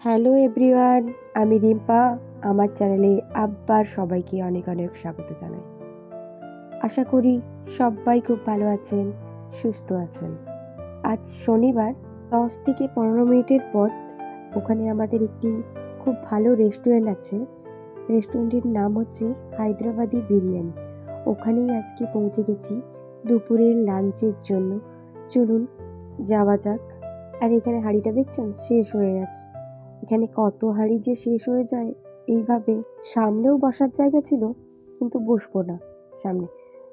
Hello everyone, আমি রিম্পা। আমার চ্যানেলে আবার সবাইকে অনেক অনেক স্বাগত জানাই। আশা করি সবাই খুব ভালো আছেন, সুস্থ আছেন। আজ শনিবার, 10 থেকে 15 মিনিটের পথ। ওখানে আমাদের একটি খুব ভালো রেস্টুরেন্ট আছে। রেস্টুরেন্টের নাম হচ্ছে হায়দ্রাবাদি বিরিয়ানি। ওখানেই আজকে পৌঁছে গেছি দুপুরের লাঞ্চের জন্য। চলুন যাওয়া যাক। আর এখানে হাঁড়িটা দেখছেন, শেষ হয়ে গেছে। এখানে কত হাঁড়ি যে শেষ হয়ে যায় এইভাবে। সামনেও বসার জায়গা ছিল, কিন্তু বসবো না সামনে,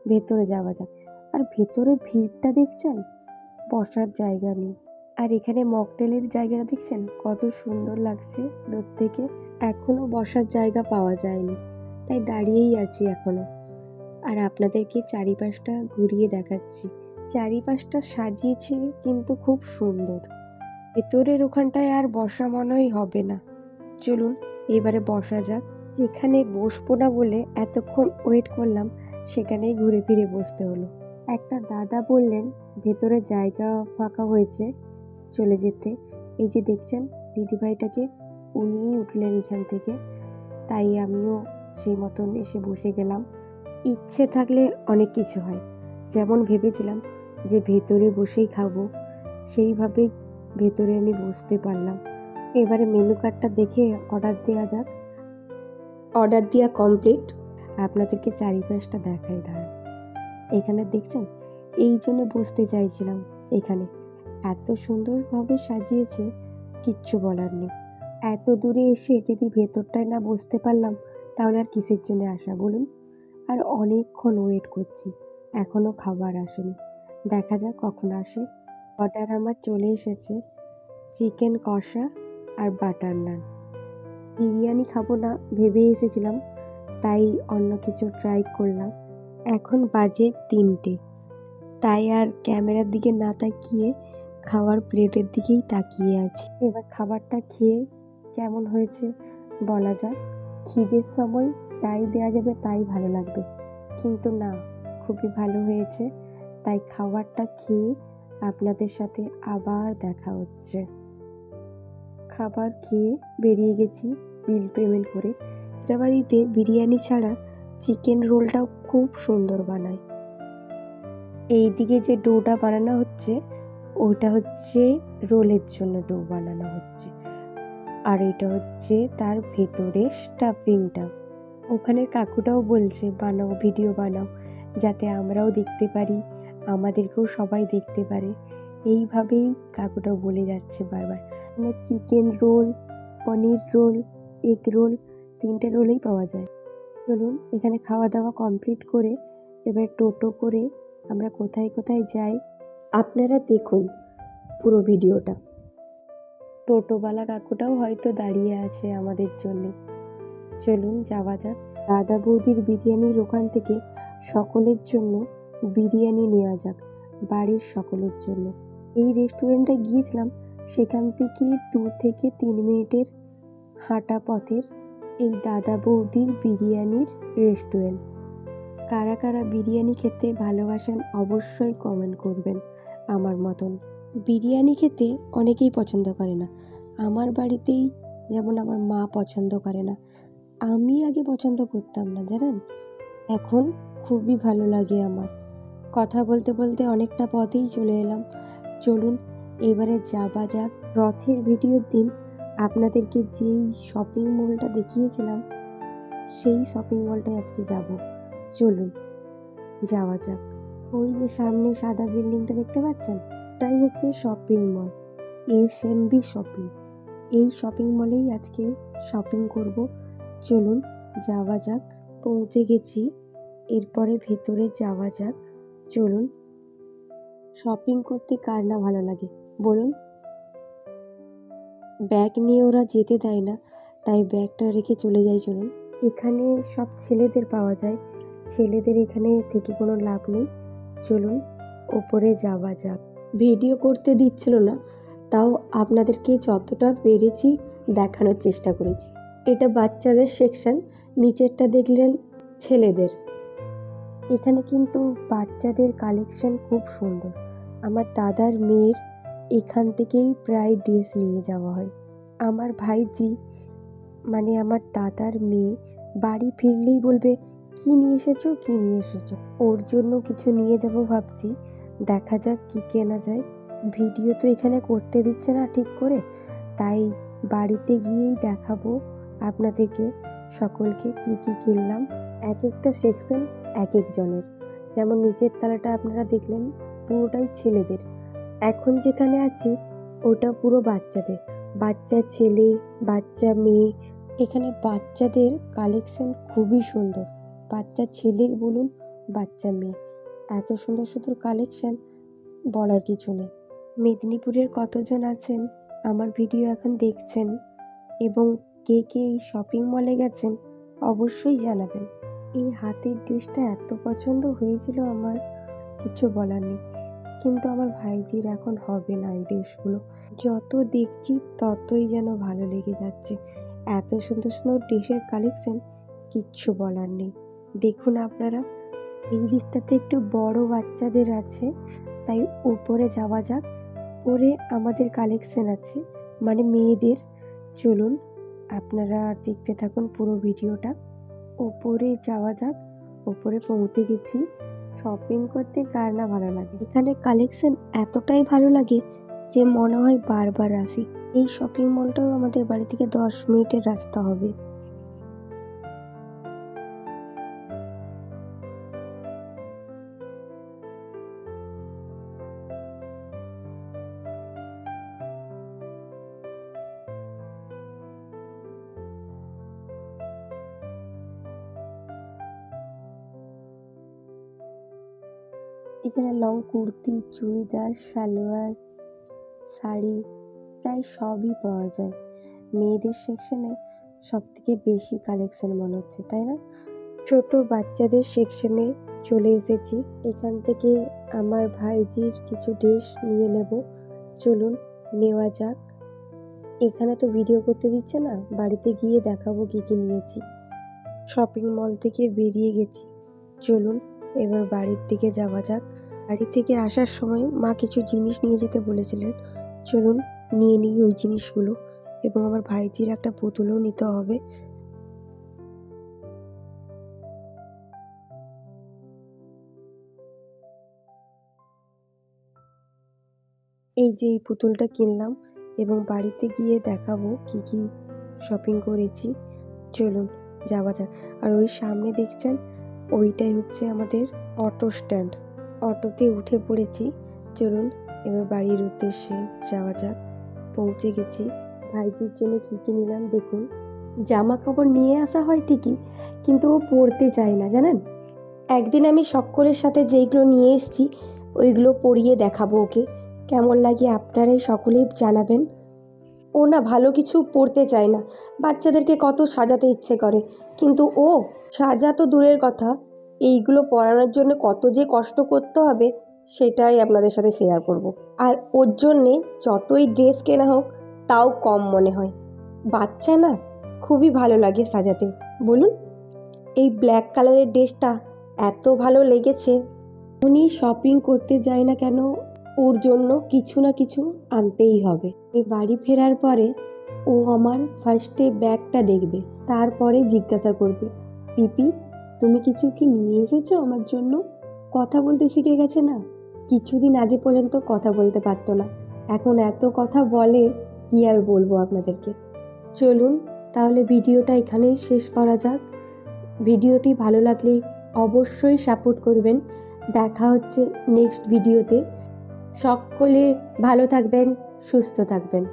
ভেতরে যাওয়া যাক। আর ভেতরে ভিড়টা দেখছেন, বসার জায়গা নেই। আর এখানে মকটেলের জায়গাটা দেখছেন কত সুন্দর লাগছে দূর থেকে। এখনো বসার জায়গা পাওয়া যায়নি, তাই দাঁড়িয়েই আছি এখনো। আর আপনাদেরকে চারিপাশটা ঘুরিয়ে দেখাচ্ছি। চারিপাশটা সাজিয়েছে কিন্তু খুব সুন্দর। ভেতরের ওখানটায় আর বসা মনেই হবে না। চলুন এবারে বসা যাক। যেখানে বসবো না বলে এতক্ষণ ওয়েট করলাম, সেখানেই ঘুরে ফিরে বসতে হলো। একটা দাদা বললেন ভেতরে জায়গা ফাঁকা হয়েছে চলে যেতে। এই যে দেখছেন দিদিভাইটাকে, উনিই উঠলেন এখান থেকে। তাই আমিও সেই মতন এসে বসে গেলাম। ইচ্ছে থাকলে অনেক কিছু হয়। যেমন ভেবেছিলাম যে ভেতরে বসেই খাবো, সেইভাবেই ভেতরে আমি বসতে পারলাম। এবারে মেনু কার্ডটা দেখে অর্ডার দেওয়া যাক। অর্ডার দেওয়া কমপ্লিট। আপনাদেরকে চারিপাশটা দেখাই দাঁড়ান। এখানে দেখছেন, এই জন্য বসতে চাইছিলাম। এখানে এত সুন্দরভাবে সাজিয়েছে, কিচ্ছু বলার নেই। এত দূরে এসে যদি ভেতরটায় না বসতে পারলাম, তাহলে আর কিসের জন্য আসা বলুন। আর অনেকক্ষণ ওয়েট করছি, এখনো খাবার আসেনি। দেখা যাক কখন আসে। অর্ডার আমার চলে এসেছে, চিকেন কষা আর বাটার নান। বিরিয়ানি খাবো না ভেবে এসেছিলাম, তাই অন্য কিছু ট্রাই করলাম। এখন বাজে 3টে, তাই আর ক্যামেরার দিকে না তাকিয়ে খাওয়ার প্লেটের দিকেই তাকিয়ে আছি। এবার খাবারটা খেয়ে কেমন হয়েছে বলা যাক। খিদের সময় যাই দেওয়া যাবে তাই ভালো লাগবে, কিন্তু না, খুবই ভালো হয়েছে। তাই খাবারটা খেয়ে আপনাদের সাথে আবার দেখা হচ্ছে। খাবার খেয়ে বেরিয়ে গেছি বিল পেমেন্ট করে। হায়দ্রাবাদিতে বিরিয়ানি ছাড়া চিকেন রোলটাও খুব সুন্দর বানায়। এই দিকে যে ডোটা বানানো হচ্ছে, ওইটা হচ্ছে রোলের জন্য ডো বানানো হচ্ছে। আর এটা হচ্ছে তার ভেতরে স্টাফিংটা। ওখানের কাকুটাও বলছে বানাও, ভিডিও বানাও, যাতে আমরাও দেখতে পারি, আমাদেরকেও সবাই দেখতে পারে। এইভাবেই কাকুটাও বলে যাচ্ছে বারবার। মানে চিকেন রোল, পনির রোল, এগ রোল, 3টে রোলেই পাওয়া যায়। চলুন এখানে খাওয়া দাওয়া কমপ্লিট করে এবার টোটো করে আমরা কোথায় কোথায় যাই আপনারা দেখুন পুরো ভিডিওটা। টোটোওয়ালা কাকুটাও হয়তো দাঁড়িয়ে আছে আমাদের জন্যে। চলুন যাওয়া যাক। দাদা বৌদির বিরিয়ানির ওখান থেকে সকলের জন্য বিরিয়ানি নেওয়া যাক, বাড়ির সকলের জন্য। এই রেস্টুরেন্টে গিয়েছিলাম, সেখান থেকে 2 থেকে 3 মিনিটের হাঁটা পথের এই দাদা বৌদির বিরিয়ানির রেস্টুরেন্ট। কারা কারা বিরিয়ানি খেতে ভালোবাসেন অবশ্যই কমেন্ট করবেন। আমার মতন বিরিয়ানি খেতে অনেকেই পছন্দ করে না। আমার বাড়িতেই যেমন আমার মা পছন্দ করে না, আমি আগে পছন্দ করতাম না জানেন, এখন খুবই ভালো লাগে আমার। কথা বলতে বলতে অনেকটা পথেই চলে এলাম। চলুন এবারে যাওয়া যাক। রথের ভিডিওর দিন আপনাদেরকে যেই শপিং মলটা দেখিয়েছিলাম, সেই শপিং মলটায় আজকে যাব। চলুন যাওয়া যাক। ওই যে সামনে সাদা বিল্ডিংটা দেখতে পাচ্ছেন, ওটাই হচ্ছে শপিং মল, SMB শপিং। এই শপিং মলেই আজকে শপিং করব। চলুন যাওয়া যাক। পৌঁছে গেছি, এরপরে ভেতরে যাওয়া যাক। চলুন। শপিং করতে কার না ভালো লাগে বলুন। ব্যাগ নিয়ে ওরা যেতে দেয় না, তাই ব্যাগটা রেখে চলে যাই। চলুন। এখানে সব ছেলেদের পাওয়া যায়, ছেলেদের এখানে থেকে কোনো লাভ নেই। চলুন ওপরে যাওয়া যাক। ভিডিও করতে দিচ্ছিল না, তাও আপনাদেরকে যতটা পেরেছি দেখানোর চেষ্টা করেছি। এটা বাচ্চাদের সেকশন, নিচেরটা দেখলেন ছেলেদের। এখানে কিন্তু বাচ্চাদের কালেকশন খুব সুন্দর। আমার দাদার মেয়ের এখান থেকেই প্রায় ড্রেস নিয়ে যাওয়া হয়। আমার ভাইজি মানে আমার দাদার মেয়ে বাড়ি ফিরলেই বলবে, কি নিয়ে এসেছো, কি নিয়ে এসেছো। ওর জন্য কিছু নিয়ে যাব ভাবছি, দেখা যাক কি কেনা যায়। ভিডিও তো এখানে করতে দিচ্ছে না ঠিক করে, তাই বাড়িতে গিয়েই দেখাবো আপনাদেরকে সকলকে কি কি কিনলাম। এক একটা সেকশন এক একজনের, যেমন নিচের তলাটা আপনারা দেখলেন পুরোটাই ছেলেদের। এখন যেখানে আছি ওটা পুরো বাচ্চাদের, বাচ্চা ছেলে বাচ্চা মেয়ে। এখানে বাচ্চাদের কালেকশন খুবই সুন্দর, বাচ্চা ছেলে বলুন বাচ্চা মেয়ে, এত সুন্দর সুন্দর কালেকশন বলার কিছু নেই। মেদিনীপুরের কতজন আছেন আমার ভিডিও এখন দেখছেন এবং কে কে এই শপিং মলে গেছেন অবশ্যই জানাবেন। এই হাতের ড্রেসটা এত পছন্দ হয়েছিল আমার, কিছু বলার নেই। কিন্তু আমার ভাইজির এখন হবে না এই ড্রেসগুলো, যত দেখছি ততই যেন ভালো লেগে যাচ্ছে। এত সুন্দর সুন্দর ড্রেসের কালেকশন, কিচ্ছু বলার নেই। দেখুন আপনারা, এই দিকটাতে একটু বড় বাচ্চাদের আছে, তাই উপরে যাওয়া যাক। উপরে আমাদের কালেকশন আছে মানে মেয়েদের। চলুন আপনারা দেখতে থাকুন পুরো ভিডিওটা। উপরে যাওয়া যাক। উপরে পৌঁছে গেছি। শপিং করতে কার না ভালো লাগে, এখানে কালেকশন এতটাই ভালো লাগে যে মনে হয় বারবার আসি। এই শপিং মলটাও আমাদের বাড়ি থেকে 10 মিনিটের রাস্তা হবে। এখানে লং কুর্তি, চুড়িদার, সালোয়ার, শাড়ি প্রায় সবই পাওয়া যায়। মেয়েদের সেকশনে সব থেকে বেশি কালেকশন মনে হচ্ছে, তাই না? ছোট বাচ্চাদের সেকশনে চলে এসেছি। এখান থেকে আমার ভাইজির কিছু ড্রেস নিয়ে নেব। চলুন নেওয়া যাক। এখানে তো ভিডিও করতে দিচ্ছে না, বাড়িতে গিয়ে দেখাবো কি কি নিয়েছি। শপিং মল থেকে বেরিয়ে গেছি, চলুন এবার বাড়ির দিকে যাওয়া যাক। বাড়ি থেকে আসার সময় মা কিছু জিনিস নিয়ে যেতে বলেছিলেন, চলুন নিয়ে নিই ওই জিনিসগুলো। এবং আমার ভাইজির একটা পুতুলও নিতে হবে। এই যে এই পুতুলটা কিনলাম এবং বাড়িতে গিয়ে দেখাবো কি কি শপিং করেছি। চলুন যাওয়া যাক। আর ওই সামনে দেখছেন ওইটাই হচ্ছে আমাদের অটো স্ট্যান্ড। অটোতে উঠে পড়েছি, চলুন এবার বাড়ির উদ্দেশ্যে যাওয়া যাক। পৌঁছে গেছি। ভাইজির জন্য কী কী নিলাম দেখুন। জামা কাপড় নিয়ে আসা হয় ঠিকই, কিন্তু ও পরতে চায় না জানেন। একদিন আমি সকলের সাথে যেইগুলো নিয়ে এসেছি ওইগুলো পরিয়ে দেখাবো ওকে, কেমন লাগে আপনারাই সকলেই জানাবেন। ও না ভালো কিছু পরতে চায় না, বাচ্চাদেরকে কত সাজাতে ইচ্ছে করে, কিন্তু ও সাজা তো দূরের কথা, এইগুলো পরানোর জন্য কত যে কষ্ট করতে হবে সেটাই আপনাদের সাথে শেয়ার করব। আর ওর জন্যে যতই ড্রেস কেনা হোক তাও কম মনে হয়। বাচ্চা না খুবই ভালো লাগে সাজাতে, বলুন। এই ব্ল্যাক কালারের ড্রেসটা এত ভালো লেগেছে, উনি শপিং করতে যায় না কেন ওর জন্য কিছু না কিছু আনতেই হবে। আমি বাড়ি ফেরার পরে ও আমার ফার্স্টে ব্যাগটা দেখবে, তারপরে জিজ্ঞাসা করবে, পিপি তুমি কিছু কি নিয়ে এসেছো আমার জন্য। কথা বলতে শিখে গেছে না, কিছুদিন আগে পর্যন্ত কথা বলতে পারতো না, এখন এত কথা বলে কি আর বলবো আপনাদেরকে। চলুন তাহলে ভিডিওটা এখানেই শেষ করা যাক। ভিডিওটি ভালো লাগলে অবশ্যই সাপোর্ট করবেন। দেখা হচ্ছে নেক্সট ভিডিওতে। সকলে ভালো থাকবেন, সুস্থ থাকবেন।